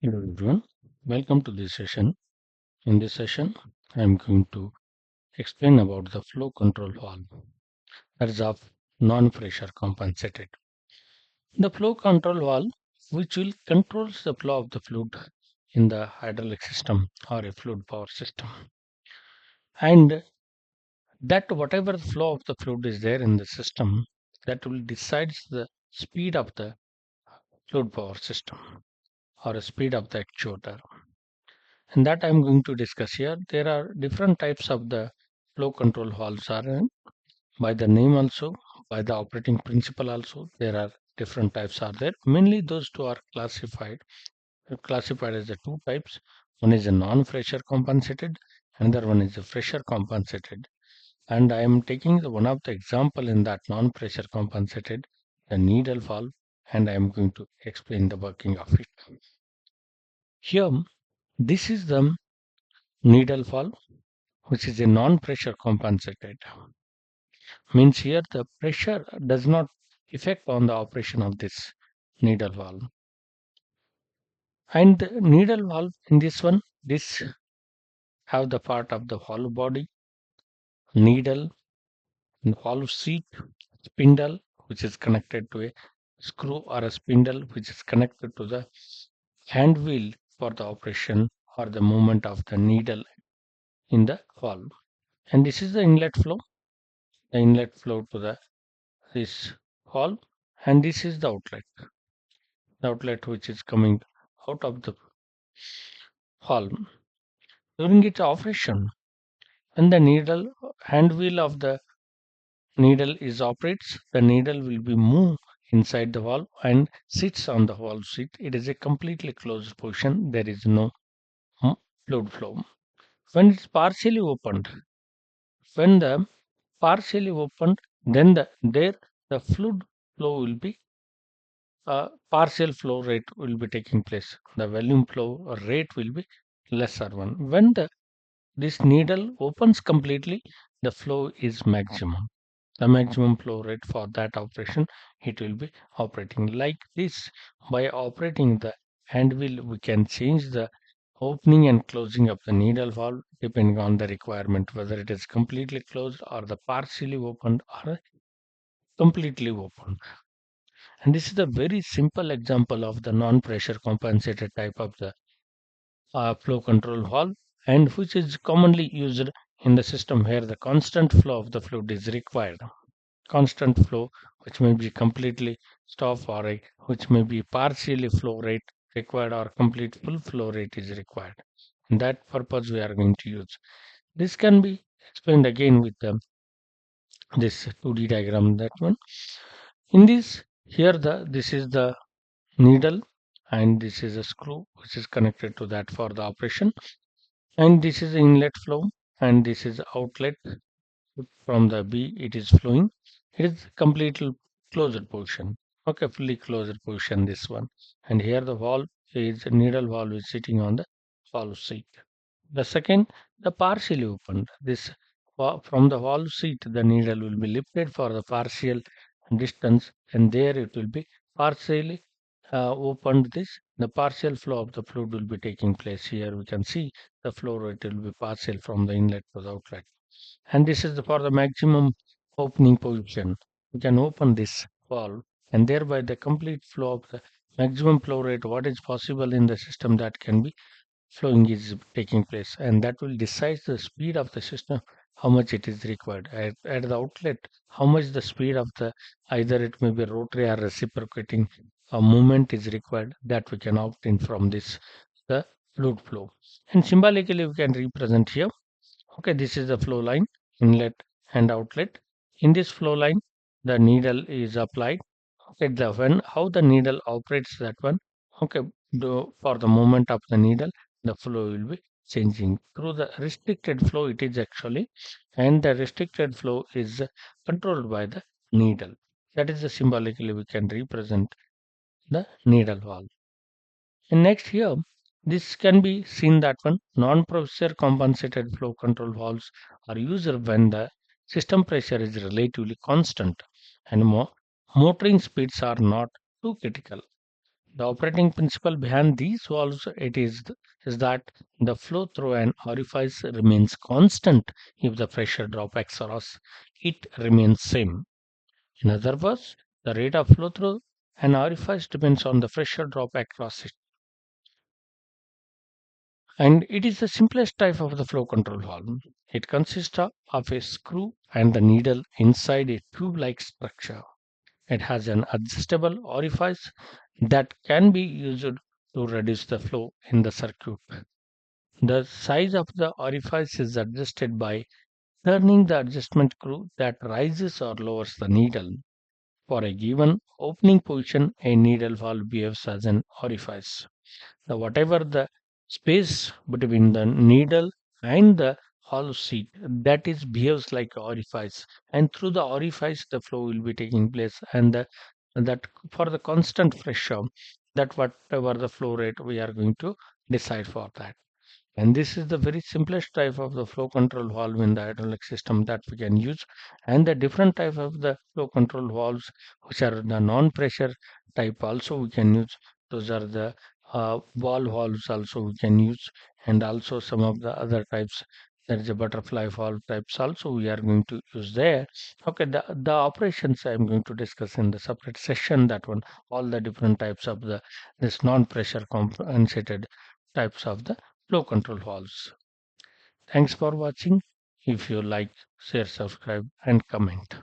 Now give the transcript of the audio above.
Hello everyone, welcome to this session. In this session, I am going to explain about the flow control valve that is of non-pressure compensated. The flow control valve which will controls the flow of the fluid in the hydraulic system or a fluid power system, and that whatever the flow of the fluid is there in the system, that will decides the speed of the fluid power system or a speed of the actuator. And that I'm going to discuss here. There are different types of the flow control valves are by the name also, by the operating principle also. There are different types are there. Mainly those two are classified as the two types. One is a non-pressure compensated, another one is a pressure compensated. And I am taking one of the example in that non-pressure compensated, the needle valve, and I am going to explain the working of it. Here, this is the needle valve, which is a non-pressure compensated. Means here the pressure does not affect on the operation of this needle valve. And the needle valve in this one, this have the part of the valve body, needle, and valve seat, spindle, which is connected to a screw or a spindle, which is connected to the hand wheel for the operation or the movement of the needle in the valve. And this is the inlet flow to the this valve, and this is the outlet which is coming out of the valve. During its operation, when the needle hand wheel of the needle is operates, the needle will be moved inside the valve and sits on the valve seat. It is a completely closed position. There is no mm, fluid flow. When it's partially opened, when the partially opened, then the fluid flow will be partial flow rate will be taking place. The volume flow rate will be lesser one. When this needle opens completely, the flow is maximum. The maximum flow rate for that operation, it will be operating like this. By operating the hand wheel, we can change the opening and closing of the needle valve depending on the requirement, whether it is completely closed or the partially opened or completely opened. And this is a very simple example of the non-pressure compensated type of the flow control valve, and which is commonly used in the system where the constant flow of the fluid is required. Constant flow, which may be completely stop, or which may be partially flow rate required, or complete full flow rate is required. In that purpose, we are going to use. This can be explained again with this 2D diagram. That one. In this, here this is the needle, and this is a screw which is connected to that for the operation, and this is the inlet flow, and this is outlet from the B. It is flowing. It is completely closed position. Okay, fully closed position, this one. And here the valve is needle valve is sitting on the valve seat. The second, the partially opened. This from the valve seat, the needle will be lifted for the partial distance, and there it will be partially opened. This the partial flow of the fluid will be taking place. Here we can see the flow rate will be partial from the inlet to the outlet, and this is for the maximum opening position. We can open this valve, and thereby the complete flow of the maximum flow rate what is possible in the system that can be flowing is taking place, and that will decide the speed of the system, how much it is required at the outlet, how much the speed of the either it may be rotary or reciprocating movement is required, that we can opt in from this the fluid flow. And symbolically we can represent here. Okay, this is the flow line, inlet and outlet. In this flow line, the needle is applied. Okay, the when how the needle operates, that one. Okay, for the movement of the needle, the flow will be changing through the restricted flow. It is actually, and the restricted flow is controlled by the needle. That is the symbolically we can represent the needle valve. And next here, this can be seen that one non-pressure compensated flow control valves are used when the system pressure is relatively constant and motoring speeds are not too critical. The operating principle behind these valves is that the flow through an orifice remains constant if the pressure drop across it remains same. In other words, the rate of flow through an orifice depends on the pressure drop across it. And it is the simplest type of the flow control valve. It consists of a screw and the needle inside a tube-like structure. It has an adjustable orifice that can be used to reduce the flow in the circuit. The size of the orifice is adjusted by turning the adjustment screw that rises or lowers the needle. For a given opening position, a needle valve behaves as an orifice. Whatever the space between the needle and the hollow seat, that is behaves like a orifice, and through the orifice the flow will be taking place, and that for the constant pressure, that whatever the flow rate we are going to decide for that. And this is the very simplest type of the flow control valve in the hydraulic system that we can use. And the different type of the flow control valves, which are the non-pressure type, also we can use. Those are the wall valves also we can use, and also some of the other types. There is a butterfly valve types also we are going to use there. Okay, the operations I am going to discuss in the separate session. That one, all the different types of the this non-pressure compensated types of the flow control valves. Thanks for watching. If you like, share, subscribe, and comment.